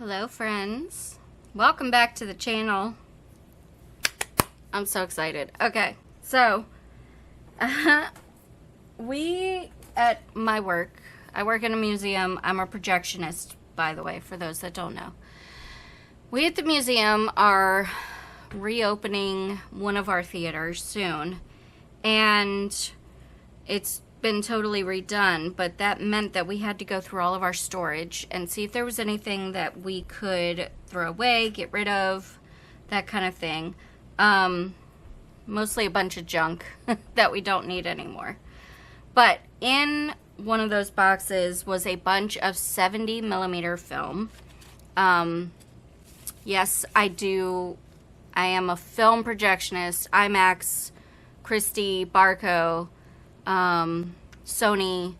Hello friends, welcome back to the channel. I'm so excited. Okay, so we at my work, I work in a museum. I'm a projectionist, by the way, for those that don't know. We at the museum are reopening one of our theaters soon, and it's been totally redone, but that meant that we had to go through all of our storage and see if there was anything that we could throw away, get rid of, that kind of thing. Mostly a bunch of junk that we don't need anymore. But in one of those boxes was a bunch of 70mm film. Yes, I am a film projectionist. IMAX, Christie, Barco, Sony,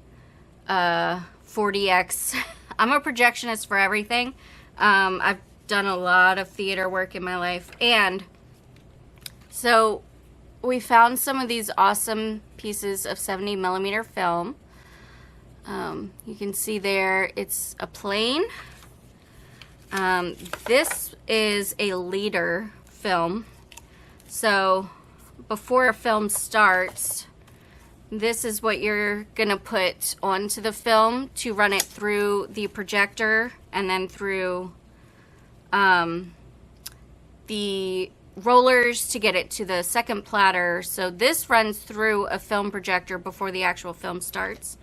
4DX. I'm a projectionist for everything. I've done a lot of theater work in my life, and so we found some of these awesome pieces of 70mm film. You can see there it's a plane. This is a leader film, so before a film starts, this is what you're gonna put onto the film to run it through the projector and then through the rollers to get it to the second platter. So this runs through a film projector before the actual film starts.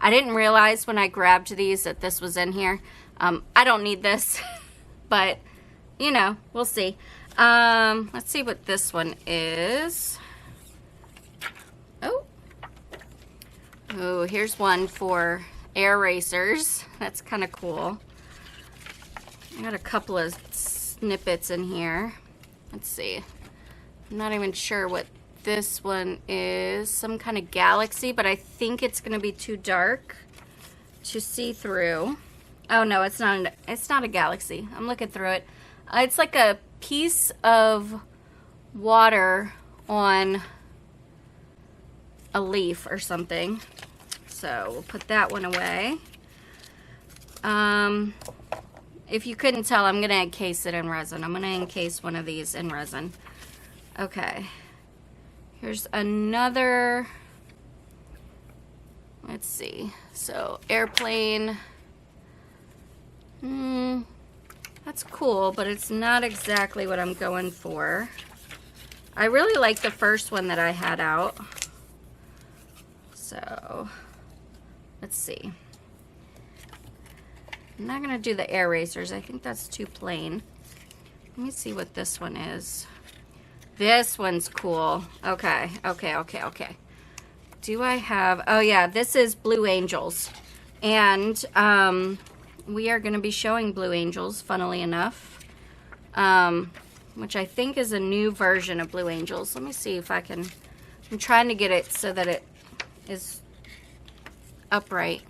I didn't realize when I grabbed these that this was in here. I don't need this, but you know, we'll see. Let's see what this one is. Oh, here's one for air racers. That's kind of cool. I got a couple of snippets in here. Let's see. I'm not even sure what this one is. Some kind of galaxy, but I think it's going to be too dark to see through. Oh no, it's not a galaxy. I'm looking through it. It's like a piece of water on a leaf or something. So we'll put that one away. If you couldn't tell, I'm gonna encase it in resin. I'm gonna encase one of these in resin. Okay, here's another. Let's see. So airplane. That's cool, but it's not exactly what I'm going for. I really like the first one that I had out. So let's see. I'm not gonna do the air racers. I think that's too plain. Let me see what this one is. This one's cool. Okay. Do I have, oh yeah, this is Blue Angels. And we are gonna be showing Blue Angels, funnily enough. Which I think is a new version of Blue Angels. Let me see if I can, I'm trying to get it so that it is upright.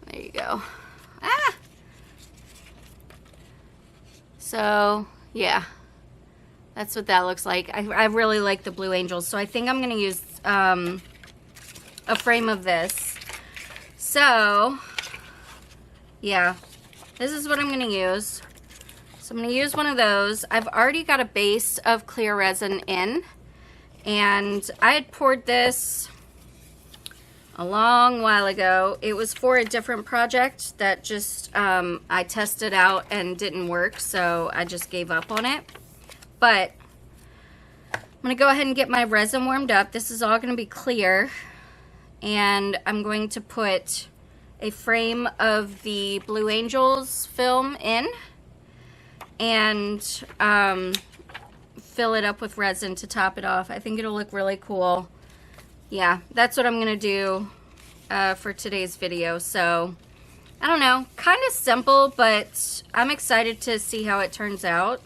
There you go. Ah! So, yeah. That's what that looks like. I really like the Blue Angels, so I think I'm going to use a frame of this. So, yeah. This is what I'm going to use. So I'm going to use one of those. I've already got a base of clear resin in, and I had poured this a long while ago. It was for a different project that just I tested out and didn't work, so I just gave up on it. But I'm gonna go ahead and get my resin warmed up. This is all gonna be clear, and I'm going to put a frame of the Blue Angels film in and fill it up with resin to top it off. I think it'll look really cool. Yeah, that's what I'm gonna do for today's video. So I don't know, kind of simple, but I'm excited to see how it turns out.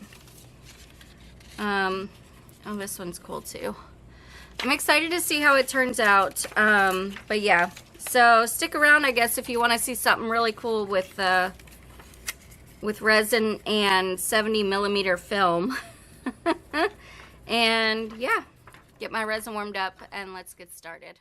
Oh, this one's cool too. I'm excited to see how it turns out. But yeah, so stick around, I guess, if you want to see something really cool with resin and 70mm film. And yeah, get my resin warmed up and let's get started.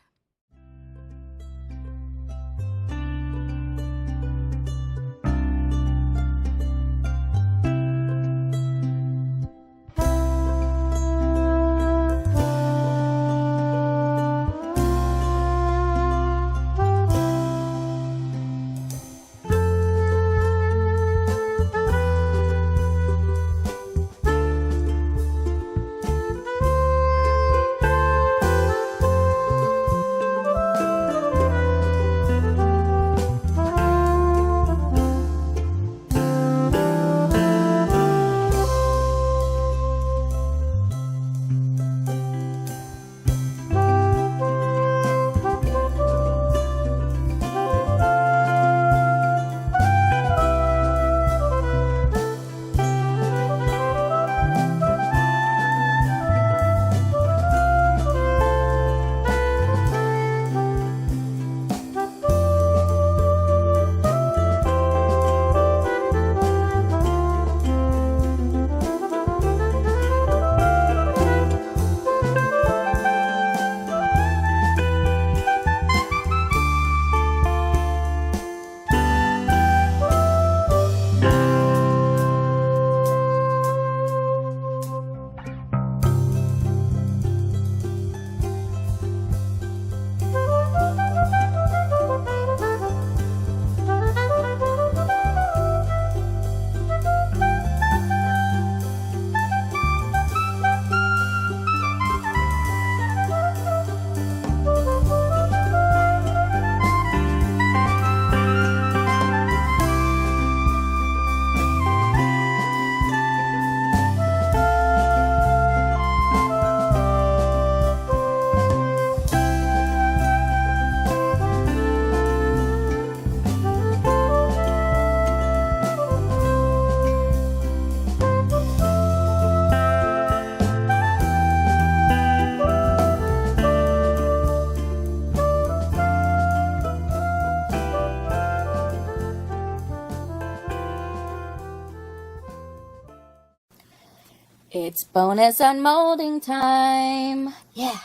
It's bonus unmolding time. Yeah.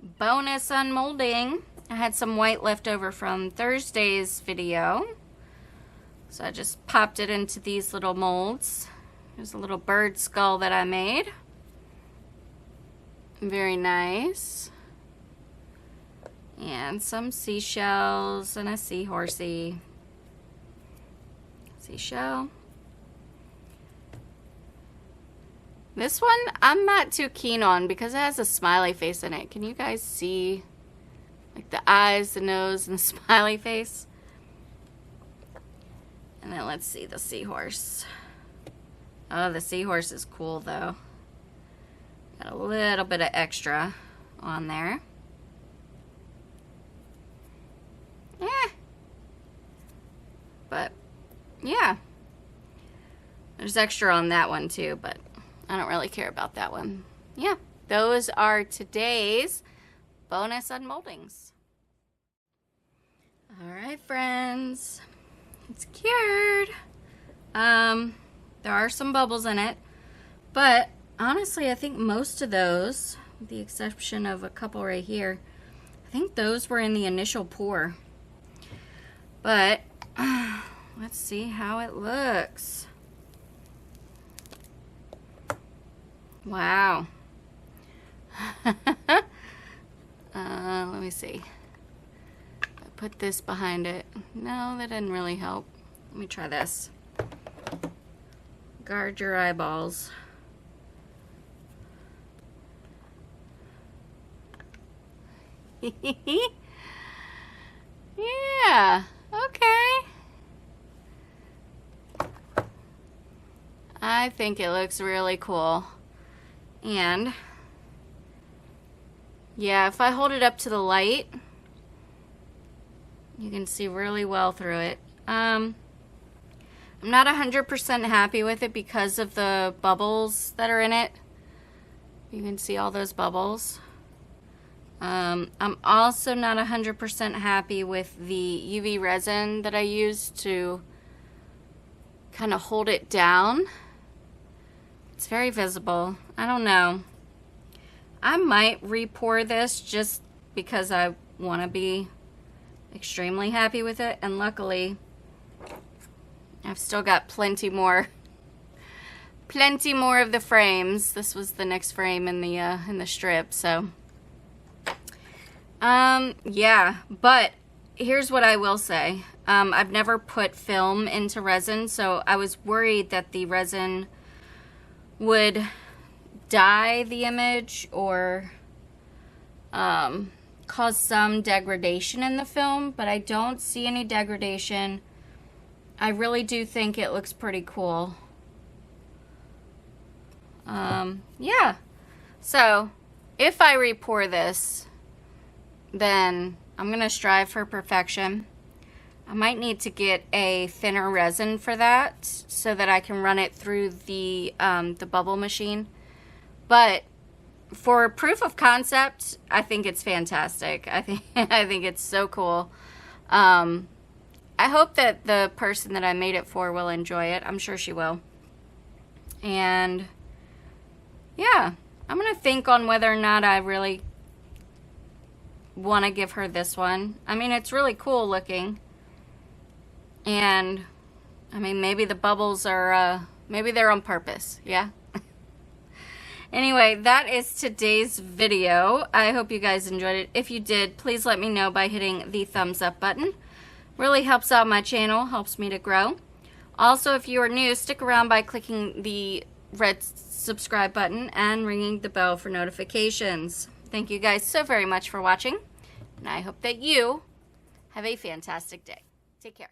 Bonus unmolding. I had some white left over from Thursday's video. So I just popped it into these little molds. There's a little bird skull that I made. Very nice. And some seashells and a seahorsey. Seashell. This one I'm not too keen on because it has a smiley face in it. Can you guys see like the eyes, the nose, and the smiley face? And then let's see the seahorse. Oh, the seahorse is cool though. Got a little bit of extra on there. Yeah. But yeah. There's extra on that one too, but I don't really care about that one. Yeah, those are today's bonus unmoldings. All right, friends, it's cured. There are some bubbles in it, but honestly, I think most of those, with the exception of a couple right here, I think those were in the initial pour. But let's see how it looks. Wow. Let me see. I put this behind it. No, that didn't really help. Let me try this. Guard your eyeballs. Yeah, okay. I think it looks really cool. And yeah, if I hold it up to the light, you can see really well through it. I'm not 100% happy with it because of the bubbles that are in it. You can see all those bubbles. I'm also not 100% happy with the UV resin that I used to kind of hold it down. It's very visible. I don't know. I might re-pour this just because I want to be extremely happy with it. And luckily, I've still got plenty more of the frames. This was the next frame in the strip, so yeah. But here's what I will say. I've never put film into resin, so I was worried that the resin would dye the image or cause some degradation in the film, but I don't see any degradation. I really do think it looks pretty cool. Yeah, so if I re-pour this, then I'm gonna strive for perfection. I might need to get a thinner resin for that so that I can run it through the bubble machine. But for proof of concept, I think it's fantastic. I think it's so cool. I hope that the person that I made it for will enjoy it. I'm sure she will. And yeah, I'm gonna think on whether or not I really want to give her this one. I mean, it's really cool looking. And I mean, maybe the bubbles are, maybe they're on purpose, yeah? Anyway, that is today's video. I hope you guys enjoyed it. If you did, please let me know by hitting the thumbs up button. Really helps out my channel, helps me to grow. Also, if you are new, stick around by clicking the red subscribe button and ringing the bell for notifications. Thank you guys so very much for watching, and I hope that you have a fantastic day. Take care.